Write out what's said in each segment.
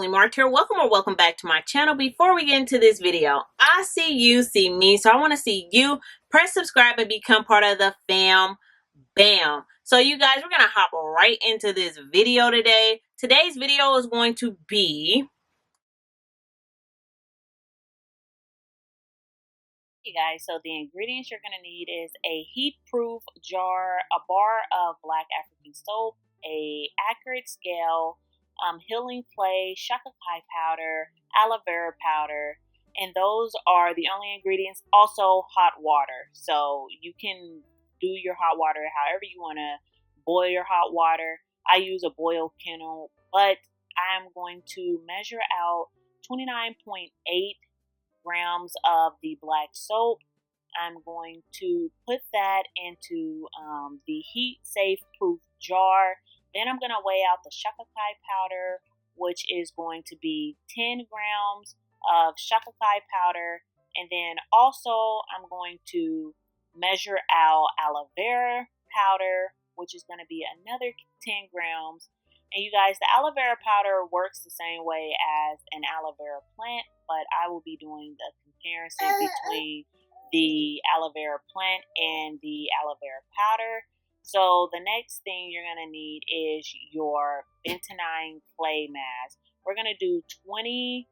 Naturally Marked here. Welcome or welcome back to my channel. Before we get into this video, I see you, see me, so I want to see you. Press subscribe and become part of the fam. Bam. So you guys, we're going to hop right into this video today. Today's video is going to be... Hey guys, so the ingredients you're going to need is a heat-proof jar, a bar of Black African soap, a accurate scale, healing clay, shakakai powder, aloe vera powder, and those are the only ingredients. Also hot water, so you can do your hot water however you want to boil your hot water. I use a boil kettle, but I'm going to measure out 29.8 grams of the black soap. I'm going to put that into the heat safe proof jar. Then I'm going to weigh out the shakakai powder, which is going to be 10 grams of shakakai powder. And then also I'm going to measure out aloe vera powder, which is going to be another 10 grams. And you guys, the aloe vera powder works the same way as an aloe vera plant, but I will be doing the comparison between the aloe vera plant and the aloe vera powder. So the next thing you're going to need is your bentonite clay mask. We're going to do 20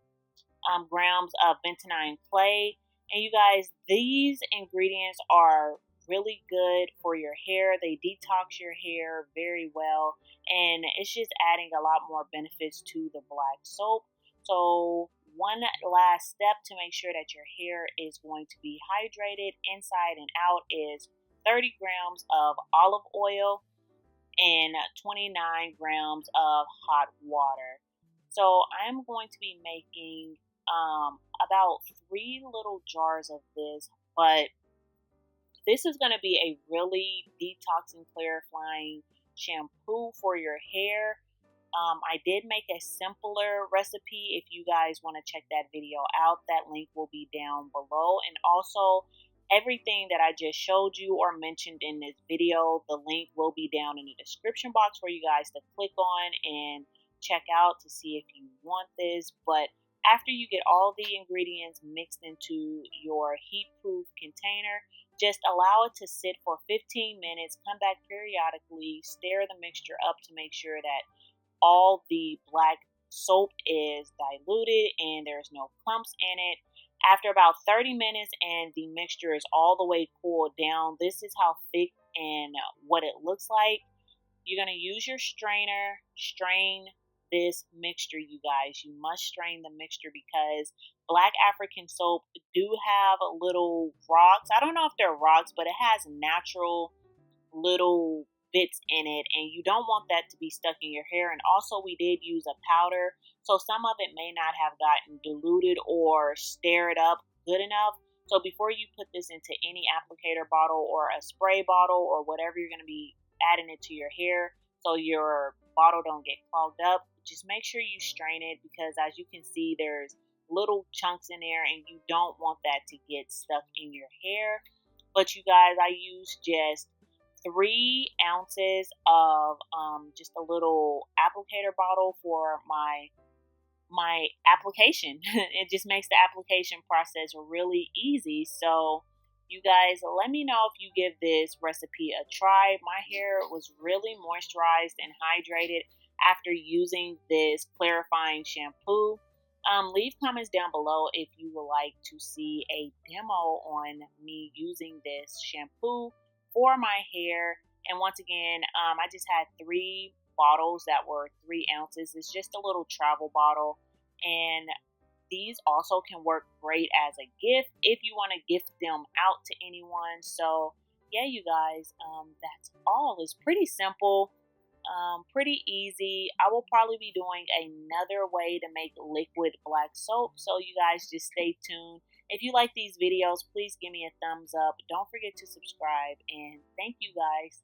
grams of bentonite clay. And you guys, these ingredients are really good for your hair. They detox your hair very well. And it's just adding a lot more benefits to the black soap. So one last step to make sure that your hair is going to be hydrated inside and out is 30 grams of olive oil and 29 grams of hot water. So I'm going to be making about 3 little jars of this, but this is going to be a really detoxing, clarifying shampoo for your hair. I did make a simpler recipe. If you guys want to check that video out, that link will be down below. And also, everything that I just showed you or mentioned in this video, the link will be down in the description box for you guys to click on and check out to see if you want this. But after you get all the ingredients mixed into your heat-proof container, just allow it to sit for 15 minutes. Come back periodically, stir the mixture up to make sure that all the black soap is diluted and there's no clumps in it. After about 30 minutes and the mixture is all the way cooled down, this is how thick and what it looks like. You're going to use your strainer, strain this mixture, you guys. You must strain the mixture because Black African soap do have little rocks. I don't know if they're rocks, but it has natural little bits in it, and you don't want that to be stuck in your hair. And also, we did use a powder, so some of it may not have gotten diluted or stirred up good enough. So before you put this into any applicator bottle or a spray bottle or whatever you're going to be adding it to your hair, so your bottle don't get clogged up, just make sure you strain it, because as you can see, there's little chunks in there and you don't want that to get stuck in your hair. But you guys, I used just 3 ounces of just a little applicator bottle for my application. It just makes the application process really easy. So you guys, let me know if you give this recipe a try. My hair was really moisturized and hydrated after using this clarifying shampoo. Leave comments down below if you would like to see a demo on me using this shampoo for my hair. And once again, I just had 3 bottles that were 3 ounces. It's just a little travel bottle, and these also can work great as a gift if you want to gift them out to anyone. So yeah, you guys, that's all. It's pretty simple, pretty easy. I will probably be doing another way to make liquid black soap, so you guys just stay tuned. If you like these videos, please give me a thumbs up. Don't forget to subscribe, and thank you guys.